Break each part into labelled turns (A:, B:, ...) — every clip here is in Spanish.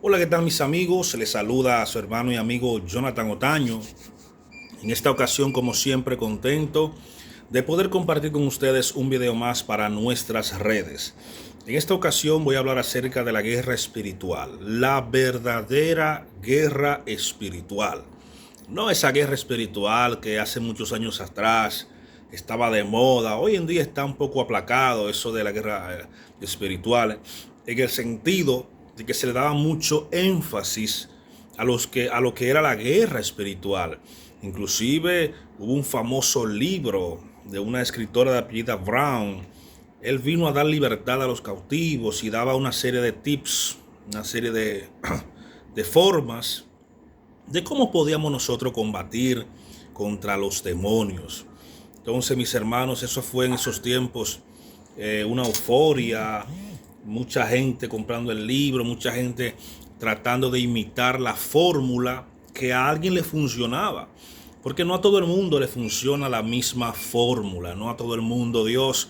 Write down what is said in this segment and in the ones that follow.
A: Hola, ¿qué tal mis amigos? Les saluda a su hermano y amigo Jonathan Otaño. En esta ocasión, como siempre, contento de poder compartir con ustedes un video más para nuestras redes. En esta ocasión voy a hablar acerca de la guerra espiritual, la verdadera guerra espiritual. No esa guerra espiritual que hace muchos años atrás estaba de moda. Hoy en día está un poco aplacado eso de la guerra espiritual, en el sentido de que se le daba mucho énfasis a lo que era la guerra espiritual. Inclusive hubo un famoso libro de una escritora de apellida Brown. Él vino a dar libertad a los cautivos y daba una serie de tips, una serie de formas de cómo podíamos nosotros combatir contra los demonios. Entonces, mis hermanos, eso fue en esos tiempos una euforia, mucha gente comprando el libro, mucha gente tratando de imitar la fórmula que a alguien le funcionaba. Porque no a todo el mundo le funciona la misma fórmula, no a todo el mundo Dios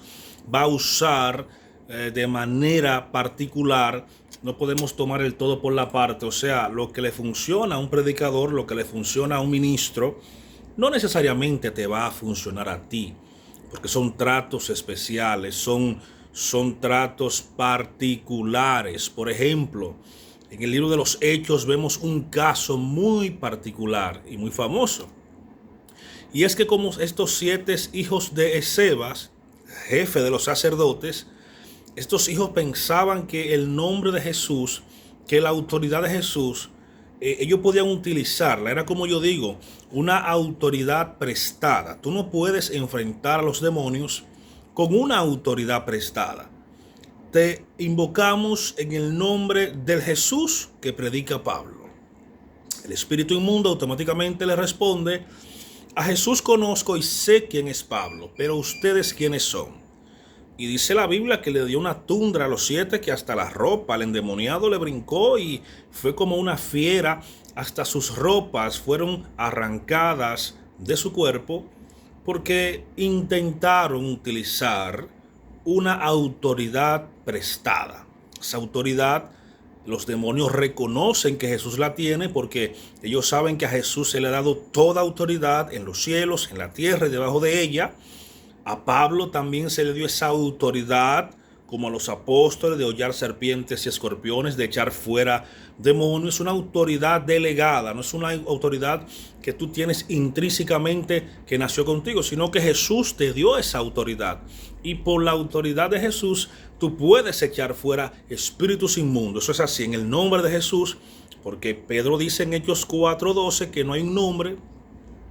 A: va a usar de manera particular. No podemos tomar el todo por la parte. O sea, lo que le funciona a un predicador, lo que le funciona a un ministro, no necesariamente te va a funcionar a ti, porque son tratos especiales, son tratos particulares. Por ejemplo, en el libro de los Hechos vemos un caso muy particular y muy famoso. Y es que como estos 7 hijos de Escevas, jefe de los sacerdotes, estos hijos pensaban que el nombre de Jesús, que la autoridad de Jesús, ellos podían utilizarla. Era, como yo digo, una autoridad prestada. Tú no puedes enfrentar a los demonios con una autoridad prestada. Te invocamos en el nombre del Jesús que predica Pablo. El espíritu inmundo automáticamente le responde: a Jesús conozco y sé quién es Pablo, pero ustedes quiénes son. Y dice la Biblia que le dio una tundra a los 7 que hasta la ropa al endemoniado le brincó y fue como una fiera. Hasta sus ropas fueron arrancadas de su cuerpo porque intentaron utilizar una autoridad prestada. Esa autoridad, los demonios reconocen que Jesús la tiene porque ellos saben que a Jesús se le ha dado toda autoridad en los cielos, en la tierra y debajo de ella. A Pablo también se le dio esa autoridad, como a los apóstoles, de hollar serpientes y escorpiones, de echar fuera demonios. Es una autoridad delegada, no es una autoridad que tú tienes intrínsecamente que nació contigo, sino que Jesús te dio esa autoridad. Y por la autoridad de Jesús, tú puedes echar fuera espíritus inmundos. Eso es así, en el nombre de Jesús, porque Pedro dice en Hechos 4:12 que no hay un nombre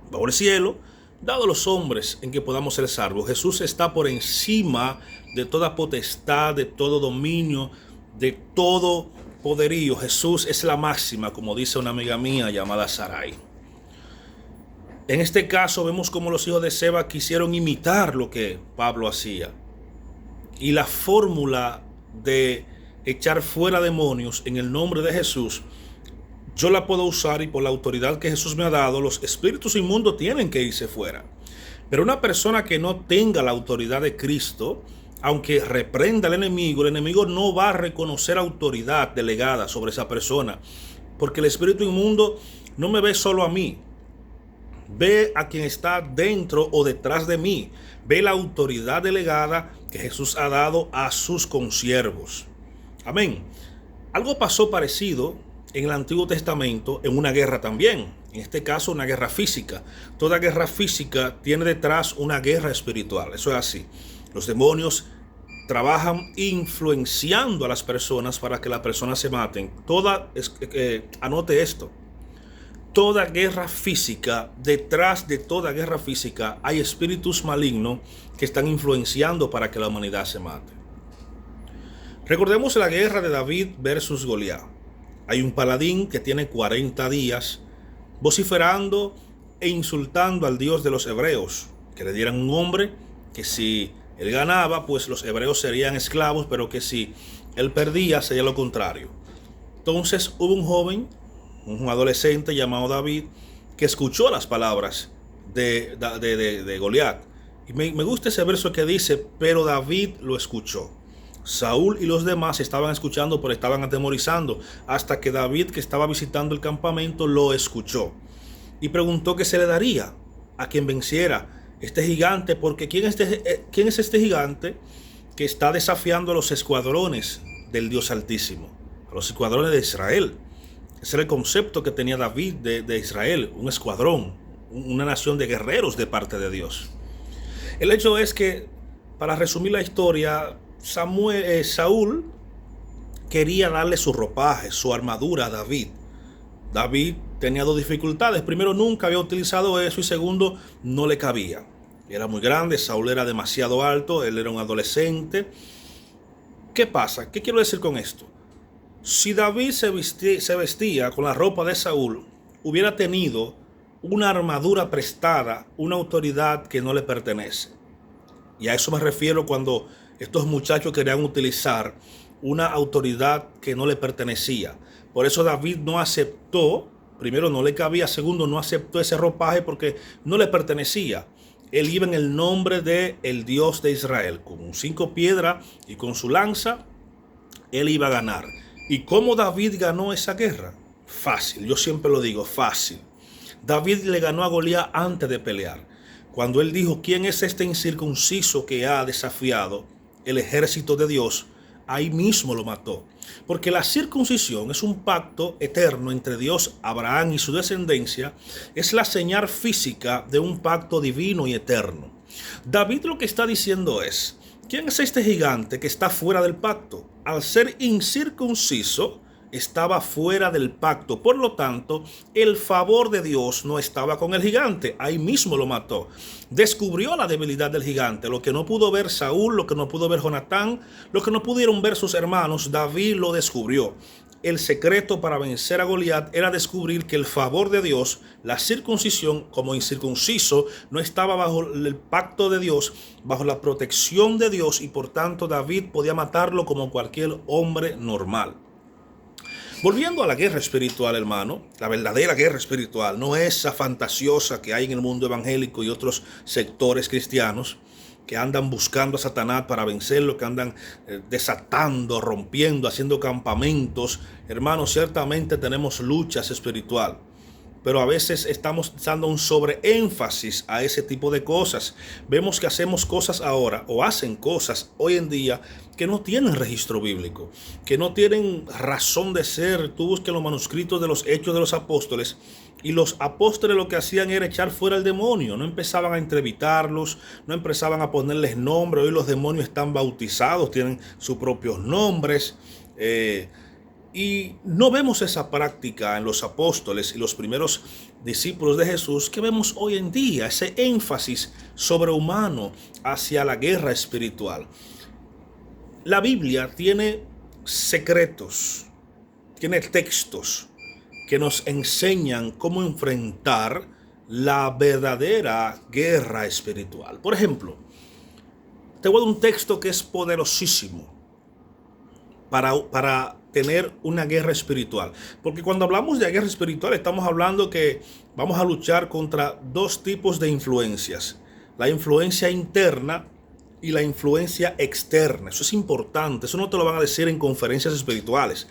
A: bajo el cielo dado a los hombres en que podamos ser salvos. Jesús está por encima de toda potestad, de todo dominio, de todo poderío. Jesús es la máxima, como dice una amiga mía llamada Sarai. En este caso vemos como los hijos de Seba quisieron imitar lo que Pablo hacía. Y la fórmula de echar fuera demonios en el nombre de Jesús, yo la puedo usar, y por la autoridad que Jesús me ha dado, los espíritus inmundos tienen que irse fuera. Pero una persona que no tenga la autoridad de Cristo, aunque reprenda al enemigo, el enemigo no va a reconocer autoridad delegada sobre esa persona. Porque el espíritu inmundo no me ve solo a mí, ve a quien está dentro o detrás de mí, ve la autoridad delegada que Jesús ha dado a sus consiervos. Amén. Algo pasó parecido en el Antiguo Testamento en una guerra también. En este caso, una guerra física. Toda guerra física tiene detrás una guerra espiritual. Eso es así. Los demonios trabajan influenciando a las personas para que las personas se maten. Anote esto. Toda guerra física, detrás de toda guerra física hay espíritus malignos que están influenciando para que la humanidad se mate. Recordemos la guerra de David versus Goliat. Hay un paladín que tiene 40 días vociferando e insultando al Dios de los hebreos, que le dieran un hombre que si él ganaba, pues los hebreos serían esclavos, pero que si él perdía, sería lo contrario. Entonces hubo un joven, un adolescente llamado David, que escuchó las palabras de Goliat. Y me gusta ese verso que dice: pero David lo escuchó. Saúl y los demás estaban escuchando, pero estaban atemorizando, hasta que David, que estaba visitando el campamento, lo escuchó y preguntó qué se le daría a quien venciera este gigante, porque ¿quién es este gigante que está desafiando a los escuadrones del Dios Altísimo, a los escuadrones de Israel? Ese era el concepto que tenía David de Israel, un escuadrón, una nación de guerreros de parte de Dios. El hecho es que, para resumir la historia, Saúl quería darle su ropaje, su armadura a David. David tenía dos dificultades. Primero, nunca había utilizado eso, y segundo, no le cabía. Era muy grande, Saúl era demasiado alto, él era un adolescente. ¿Qué pasa? ¿Qué quiero decir con esto? Si David se vestía con la ropa de Saúl, hubiera tenido una armadura prestada, una autoridad que no le pertenece. Y a eso me refiero cuando estos muchachos querían utilizar una autoridad que no le pertenecía. Por eso David no aceptó, primero no le cabía, segundo no aceptó ese ropaje porque no le pertenecía. Él iba en el nombre del Dios de Israel, con 5 piedras y con su lanza, él iba a ganar. ¿Y cómo David ganó esa guerra? Fácil, yo siempre lo digo, fácil. David le ganó a Goliat antes de pelear. Cuando él dijo, ¿quién es este incircunciso que ha desafiado el ejército de Dios? Ahí mismo lo mató. Porque la circuncisión es un pacto eterno entre Dios, Abraham y su descendencia. Es la señal física de un pacto divino y eterno. David lo que está diciendo es, ¿quién es este gigante que está fuera del pacto? Al ser incircunciso, estaba fuera del pacto. Por lo tanto, el favor de Dios no estaba con el gigante. Ahí mismo lo mató. Descubrió la debilidad del gigante. Lo que no pudo ver Saúl, lo que no pudo ver Jonatán, lo que no pudieron ver sus hermanos, David lo descubrió. El secreto para vencer a Goliat era descubrir que el favor de Dios, la circuncisión como incircunciso, no estaba bajo el pacto de Dios, bajo la protección de Dios, y por tanto David podía matarlo como cualquier hombre normal. Volviendo a la guerra espiritual, hermano, la verdadera guerra espiritual, no esa fantasiosa que hay en el mundo evangélico y otros sectores cristianos que andan buscando a Satanás para vencerlo, que andan desatando, rompiendo, haciendo campamentos. Hermanos, ciertamente tenemos luchas espirituales, pero a veces estamos dando un sobreénfasis a ese tipo de cosas. Vemos que hacemos cosas ahora, o hacen cosas hoy en día, que no tienen registro bíblico, que no tienen razón de ser. Tú busques los manuscritos de los Hechos de los Apóstoles, y los apóstoles lo que hacían era echar fuera el demonio. No empezaban a entrevistarlos, no empezaban a ponerles nombre. Hoy los demonios están bautizados, tienen sus propios nombres. Y no vemos esa práctica en los apóstoles y los primeros discípulos de Jesús que vemos hoy en día, ese énfasis sobrehumano hacia la guerra espiritual. La Biblia tiene secretos, tiene textos que nos enseñan cómo enfrentar la verdadera guerra espiritual. Por ejemplo, te voy a dar un texto que es poderosísimo para tener una guerra espiritual. Porque cuando hablamos de guerra espiritual, estamos hablando que vamos a luchar contra dos tipos de influencias: la influencia interna y la influencia externa. Eso es importante, eso no te lo van a decir en conferencias espirituales.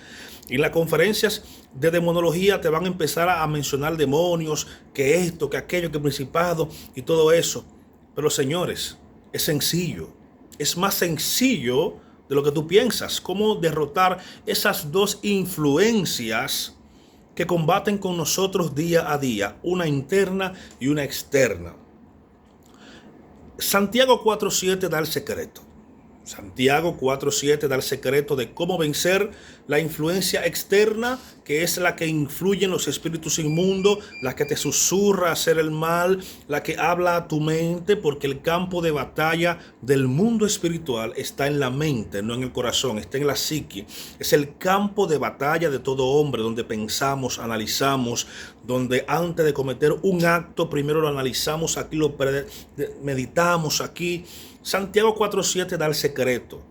A: Y en las conferencias de demonología te van a empezar a mencionar demonios, que esto, que aquello, que principado y todo eso. Pero señores, es sencillo, es más sencillo de lo que tú piensas. Cómo derrotar esas dos influencias que combaten con nosotros día a día, una interna y una externa. Santiago 4:7 da el secreto. Santiago 4:7 da el secreto de cómo vencer la influencia externa, que es la que influye en los espíritus inmundos, la que te susurra hacer el mal, la que habla a tu mente, porque el campo de batalla del mundo espiritual está en la mente, no en el corazón, está en la psique. Es el campo de batalla de todo hombre, donde pensamos, analizamos, donde antes de cometer un acto, primero lo analizamos aquí, lo meditamos aquí. Santiago 4:7 da el secreto.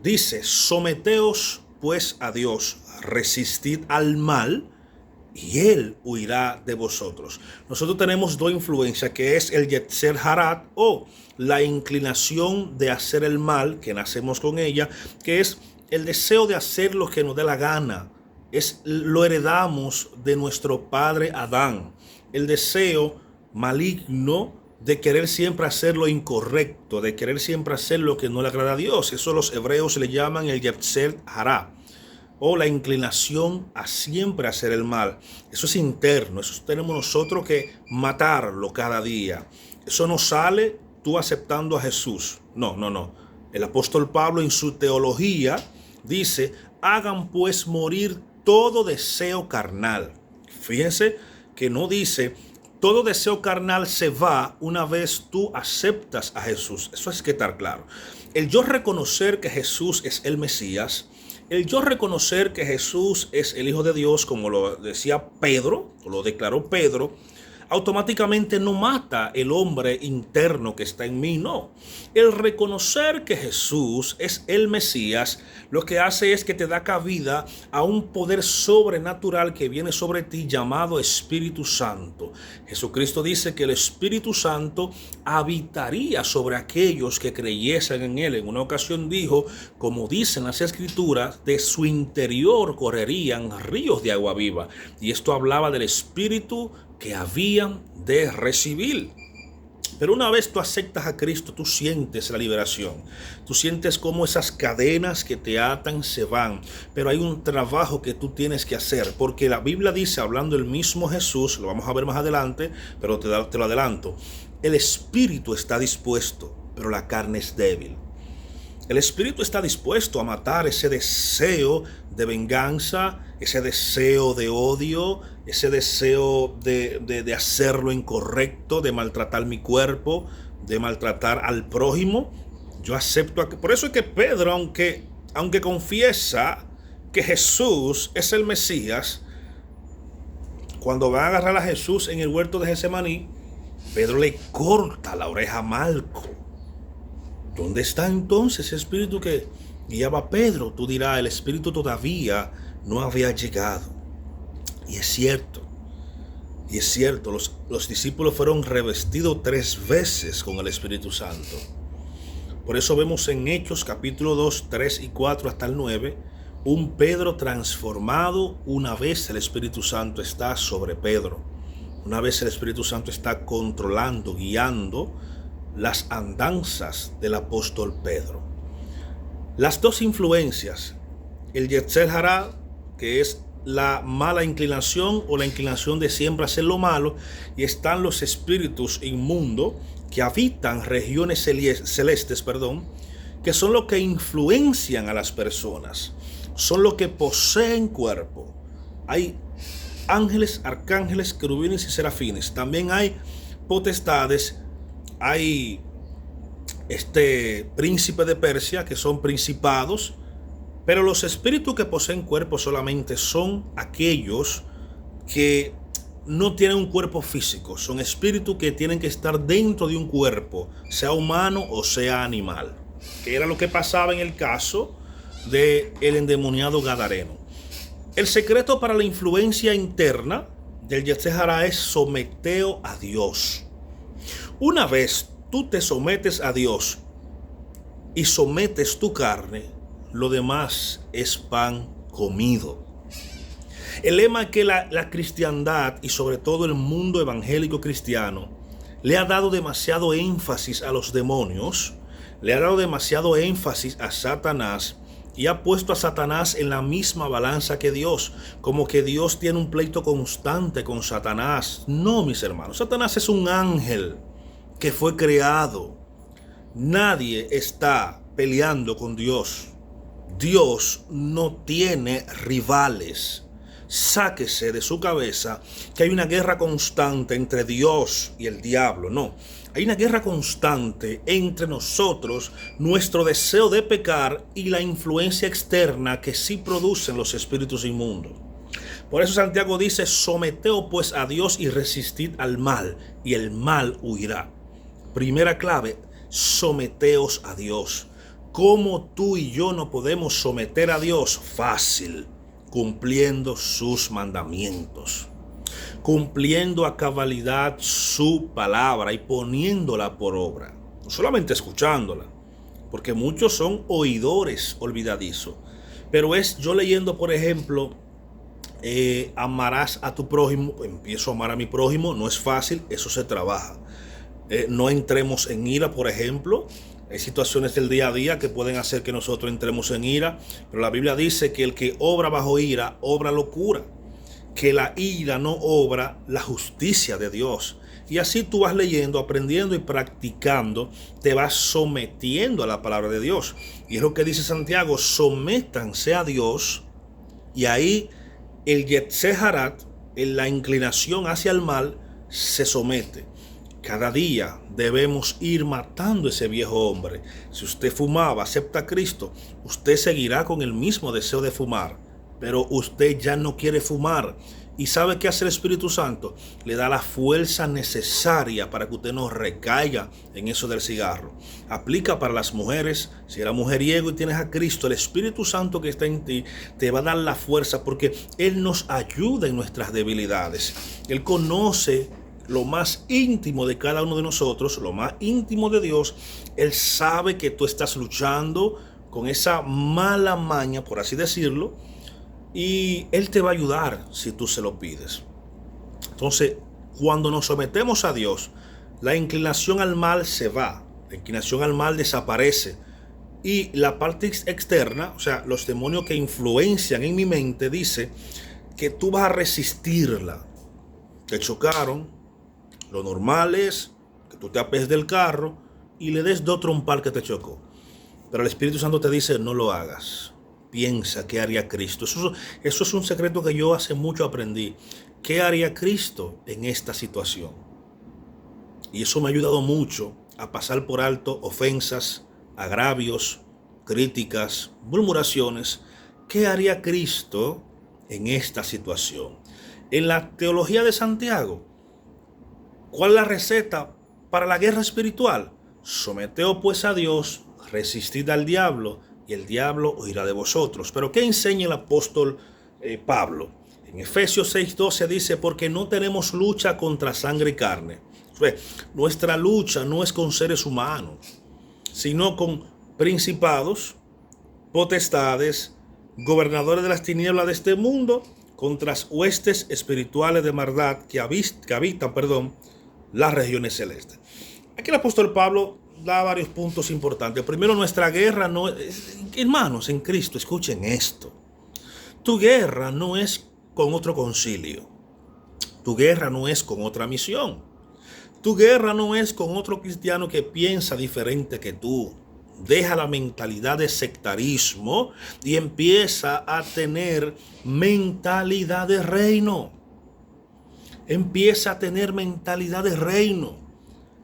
A: Dice: someteos pues a Dios, resistid al mal y él huirá de vosotros. Nosotros tenemos dos influencias, que es el Yetzer Harat, o la inclinación de hacer el mal, que nacemos con ella, que es el deseo de hacer lo que nos dé la gana. Lo heredamos de nuestro padre Adán. El deseo maligno de querer siempre hacer lo incorrecto, de querer siempre hacer lo que no le agrada a Dios. Eso los hebreos le llaman el Yetzer Harat, o la inclinación a siempre hacer el mal. Eso es interno, eso tenemos nosotros que matarlo cada día. Eso no sale tú aceptando a Jesús. No. El apóstol Pablo en su teología dice: hagan pues morir todo deseo carnal. Fíjense que no dice todo deseo carnal se va una vez tú aceptas a Jesús. Eso es que estar claro. El yo reconocer que Jesús es el Mesías, el yo reconocer que Jesús es el Hijo de Dios, como lo decía Pedro, o lo declaró Pedro, automáticamente no mata el hombre interno que está en mí, no. El reconocer que Jesús es el Mesías, lo que hace es que te da cabida a un poder sobrenatural que viene sobre ti llamado Espíritu Santo. Jesucristo dice que el Espíritu Santo habitaría sobre aquellos que creyesen en Él. En una ocasión dijo, como dicen las Escrituras, de su interior correrían ríos de agua viva. Y esto hablaba del Espíritu que habían de recibir. Pero una vez tú aceptas a Cristo, tú sientes la liberación. Tú sientes cómo esas cadenas que te atan se van. Pero hay un trabajo que tú tienes que hacer. Porque la Biblia dice, hablando el mismo Jesús, lo vamos a ver más adelante, pero te lo adelanto. El espíritu está dispuesto, pero la carne es débil. El espíritu está dispuesto a matar ese deseo de venganza, ese deseo de odio, ese deseo de hacer lo incorrecto, de maltratar mi cuerpo, de maltratar al prójimo. Yo acepto. Por eso es que Pedro, aunque confiesa que Jesús es el Mesías, cuando va a agarrar a Jesús en el huerto de Getsemaní, Pedro le corta la oreja a Malco. ¿Dónde está entonces ese espíritu que guiaba a Pedro? Tú dirás, el espíritu todavía no había llegado. Y es cierto, los discípulos fueron revestidos 3 veces con el Espíritu Santo. Por eso vemos en Hechos capítulo 2, 3 y 4 hasta el 9, un Pedro transformado. Una vez el Espíritu Santo está sobre Pedro. Una vez el Espíritu Santo está controlando, guiando las andanzas del apóstol Pedro. Las dos influencias, el Yetzer Harat, que es la mala inclinación o la inclinación de siempre hacer lo malo, y están los espíritus inmundos que habitan regiones celestes, que son los que influencian a las personas, son los que poseen cuerpo. Hay ángeles, arcángeles, querubines y serafines. También hay potestades. Hay príncipe de Persia, que son principados, pero los espíritus que poseen cuerpo solamente son aquellos que no tienen un cuerpo físico. Son espíritus que tienen que estar dentro de un cuerpo, sea humano o sea animal, que era lo que pasaba en el caso del endemoniado gadareno. El secreto para la influencia interna del Yetzer Harat es someteo a Dios. Una vez tú te sometes a Dios y sometes tu carne, lo demás es pan comido. El lema es que la cristiandad, y sobre todo el mundo evangélico cristiano, le ha dado demasiado énfasis a los demonios, le ha dado demasiado énfasis a Satanás, y ha puesto a Satanás en la misma balanza que Dios, como que Dios tiene un pleito constante con Satanás. No, mis hermanos, Satanás es un ángel que fue creado. Nadie está peleando con Dios. Dios no tiene rivales. Sáquese de su cabeza que hay una guerra constante entre Dios y el diablo. No, hay una guerra constante entre nosotros, nuestro deseo de pecar y la influencia externa que sí producen los espíritus inmundos. Por eso Santiago dice: someteos pues a Dios y resistid al mal, y el mal huirá. Primera clave, someteos a Dios. ¿Cómo tú y yo no podemos someter a Dios? Fácil. cumpliendo sus mandamientos, cumpliendo a cabalidad su palabra y poniéndola por obra, no solamente escuchándola, porque muchos son oidores olvidadizos, pero es yo leyendo, por ejemplo, amarás a tu prójimo, empiezo a amar a mi prójimo, no es fácil, eso se trabaja. No entremos en ira, por ejemplo. Hay situaciones del día a día que pueden hacer que nosotros entremos en ira, pero la Biblia dice que el que obra bajo ira, obra locura, que la ira no obra la justicia de Dios. Y así tú vas leyendo, aprendiendo y practicando, te vas sometiendo a la palabra de Dios. Y es lo que dice Santiago, sométanse a Dios, y ahí el Yetzeharat, en la inclinación hacia el mal, se somete. Cada día debemos ir matando ese viejo hombre. Si usted fumaba, acepta a Cristo, usted seguirá con el mismo deseo de fumar, pero usted ya no quiere fumar. ¿Y sabe qué hace el Espíritu Santo? Le da la fuerza necesaria para que usted no recaiga en eso del cigarro. Aplica para las mujeres. Si eres mujeriego y tienes a Cristo, el Espíritu Santo que está en ti te va a dar la fuerza, porque Él nos ayuda en nuestras debilidades. Él conoce lo más íntimo de cada uno de nosotros, lo más íntimo de Dios. Él sabe que tú estás luchando con esa mala maña, por así decirlo, y Él te va a ayudar si tú se lo pides. Entonces, cuando nos sometemos a Dios, la inclinación al mal se va, la inclinación al mal desaparece, y la parte externa, o sea, los demonios que influencian en mi mente, dice que tú vas a resistirla. Te chocaron, lo normal es que tú te apees del carro y le des 2 trompas que te chocó. Pero el Espíritu Santo te dice, no lo hagas. Piensa, ¿qué haría Cristo? Eso es un secreto que yo hace mucho aprendí. ¿Qué haría Cristo en esta situación? Y eso me ha ayudado mucho a pasar por alto ofensas, agravios, críticas, murmuraciones. ¿Qué haría Cristo en esta situación? En la teología de Santiago, ¿cuál es la receta para la guerra espiritual? Someteos pues a Dios, resistid al diablo, y el diablo huirá de vosotros. Pero ¿qué enseña el apóstol Pablo? En Efesios 6:12 dice, porque no tenemos lucha contra sangre y carne. Nuestra lucha no es con seres humanos, sino con principados, potestades, gobernadores de las tinieblas de este mundo, contra las huestes espirituales de maldad que habitan las regiones celestes. Aquí el apóstol Pablo da varios puntos importantes. Primero, nuestra guerra no es, hermanos en Cristo, escuchen esto. Tu guerra no es con otro concilio. Tu guerra no es con otra misión. Tu guerra no es con otro cristiano que piensa diferente que tú. Deja la mentalidad de sectarismo y empieza a tener mentalidad de reino. Empieza a tener mentalidad de reino.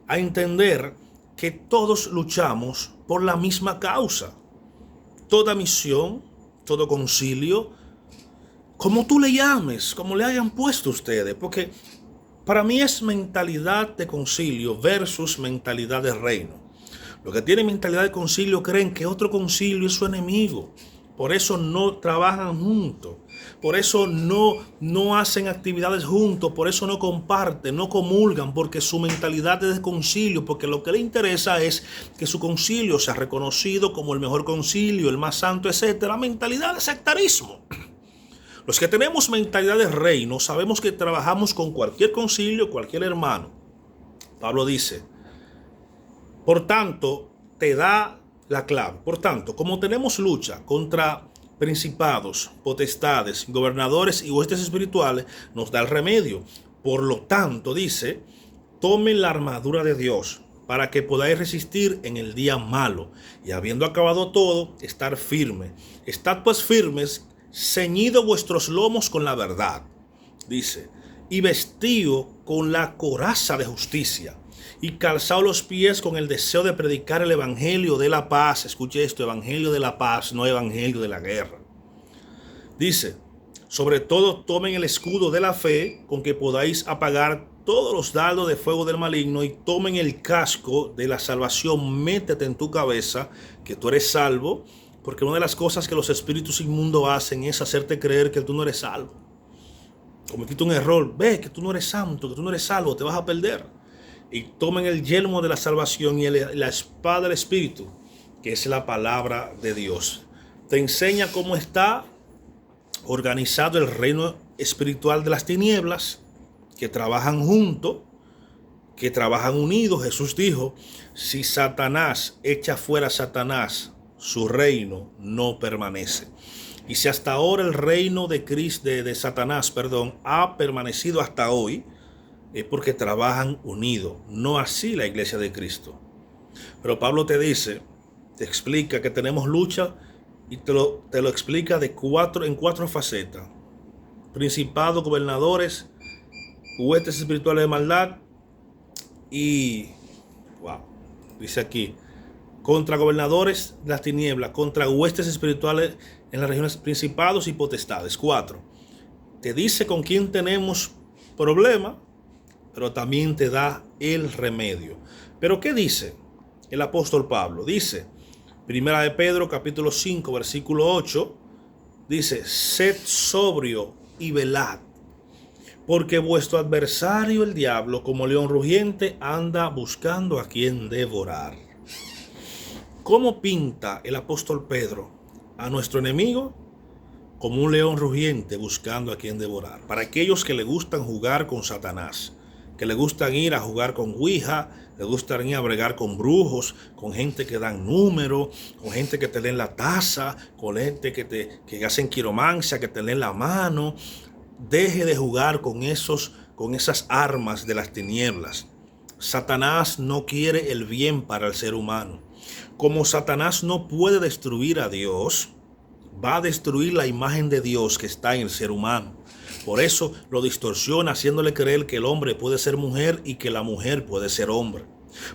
A: A entender que todos luchamos por la misma causa. Toda misión, todo concilio, como tú le llames, como le hayan puesto ustedes, porque para mí es mentalidad de concilio versus mentalidad de reino. Los que tienen mentalidad de concilio creen que otro concilio es su enemigo. Por eso no trabajan juntos. Por eso no hacen actividades juntos. Por eso no comparten, no comulgan. Porque su mentalidad es de concilio. Porque lo que le interesa es que su concilio sea reconocido como el mejor concilio, el más santo, etc. Mentalidad de sectarismo. Los que tenemos mentalidad de reino sabemos que trabajamos con cualquier concilio, cualquier hermano. Pablo dice, por tanto, te da la clave. Por tanto, como tenemos lucha contra principados, potestades, gobernadores y huestes espirituales, nos da el remedio. Por lo tanto, dice, tomen la armadura de Dios para que podáis resistir en el día malo. Y habiendo acabado todo, estar firme. Estad pues firmes, ceñido vuestros lomos con la verdad. Dice, y vestido con la coraza de justicia. Y calzado los pies con el deseo de predicar el evangelio de la paz. Escuche esto, evangelio de la paz, no evangelio de la guerra. Dice, sobre todo tomen el escudo de la fe con que podáis apagar todos los dardos de fuego del maligno, y tomen el casco de la salvación. Métete en tu cabeza que tú eres salvo, Porque una de las cosas que los espíritus inmundos hacen es hacerte creer que tú no eres salvo. Cometiste un error, ve que tú no eres santo, que tú no eres salvo, te vas a perder. Y tomen el yelmo de la salvación y la espada del Espíritu, que es la palabra de Dios. Te enseña cómo está organizado el reino espiritual de las tinieblas, que trabajan juntos, que trabajan unidos. Jesús dijo, si Satanás echa fuera a Satanás, su reino no permanece. Y si hasta ahora el reino de Satanás, ha permanecido hasta hoy, es porque trabajan unidos. No así la iglesia de Cristo. Pero Pablo te explica que tenemos lucha y te lo explica en cuatro facetas. Principados, gobernadores, huestes espirituales de maldad y, dice aquí, contra gobernadores de las tinieblas, contra huestes espirituales en las regiones, principados y potestades. 4. Te dice con quién tenemos problema, pero también te da el remedio. ¿Pero qué dice el apóstol Pablo? Dice, Primera de Pedro, capítulo 5, versículo 8, dice, sed sobrio y velad, porque vuestro adversario el diablo, como león rugiente, anda buscando a quien devorar. ¿Cómo pinta el apóstol Pedro a nuestro enemigo? Como un león rugiente buscando a quien devorar. Para aquellos que le gustan jugar con Satanás, que le gustan ir a jugar con Ouija, le gustan ir a bregar con brujos, con gente que dan número, con gente que te leen la taza, con gente que hacen quiromancia, que te leen la mano. Deje de jugar con esas armas de las tinieblas. Satanás no quiere el bien para el ser humano. Como Satanás no puede destruir a Dios, va a destruir la imagen de Dios que está en el ser humano. Por eso lo distorsiona, haciéndole creer que el hombre puede ser mujer y que la mujer puede ser hombre.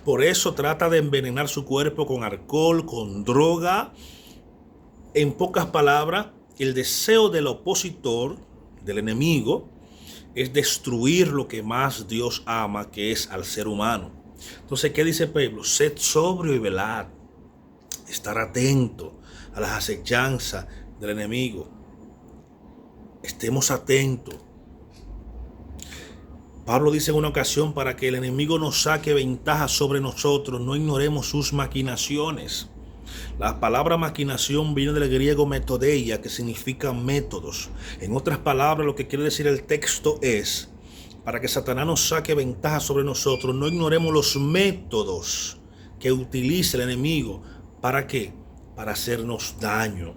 A: Por eso trata de envenenar su cuerpo con alcohol, con droga. En pocas palabras, el deseo del opositor, del enemigo, es destruir lo que más Dios ama, que es al ser humano. Entonces, ¿qué dice Pablo? Sed sobrio y velad. Estar atento a las acechanzas del enemigo. Estemos atentos. Pablo dice en una ocasión, para que el enemigo nos saque ventaja sobre nosotros, no ignoremos sus maquinaciones. La palabra maquinación viene del griego metodeia, que significa métodos. En otras palabras, lo que quiere decir el texto es, para que Satanás nos saque ventaja sobre nosotros, no ignoremos los métodos que utiliza el enemigo. ¿Para qué? Para hacernos daño.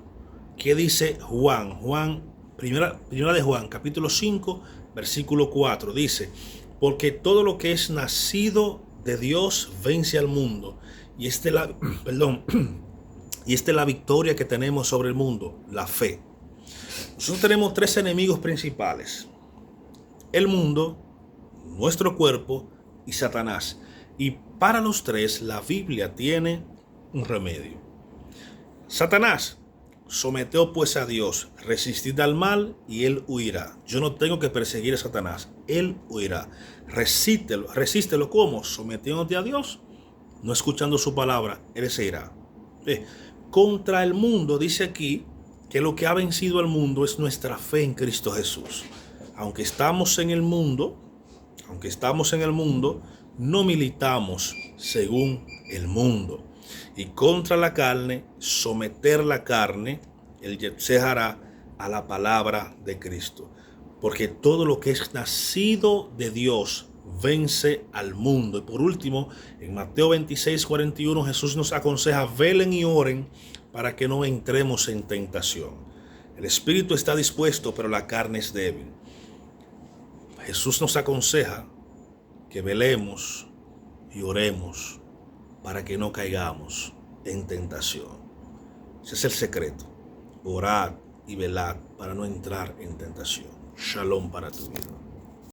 A: ¿Qué dice Juan? Primera de Juan, capítulo 5, versículo 4, dice, porque todo lo que es nacido de Dios vence al mundo. Y esta es la victoria que tenemos sobre el mundo, la fe. Nosotros tenemos 3 enemigos principales: el mundo, nuestro cuerpo y Satanás. Y para los 3 la Biblia tiene un remedio. Satanás, someteos pues a Dios, resistid al mal y él huirá. Yo no tengo que perseguir a Satanás, él huirá. Resístelo ¿cómo? Sometiéndote a Dios, no escuchando su palabra, él se irá. Contra el mundo, dice aquí que lo que ha vencido al mundo es nuestra fe en Cristo Jesús. Aunque estamos en el mundo, no militamos según el mundo. Y contra la carne, someter la carne, el Yetzer-Hará, a la palabra de Cristo. Porque todo lo que es nacido de Dios vence al mundo. Y por último, en Mateo 26:41, Jesús nos aconseja, velen y oren para que no entremos en tentación. El espíritu está dispuesto, pero la carne es débil. Jesús nos aconseja que velemos y oremos para que no caigamos en tentación. Ese es el secreto. Orad y velad para no entrar en tentación. Shalom para tu vida.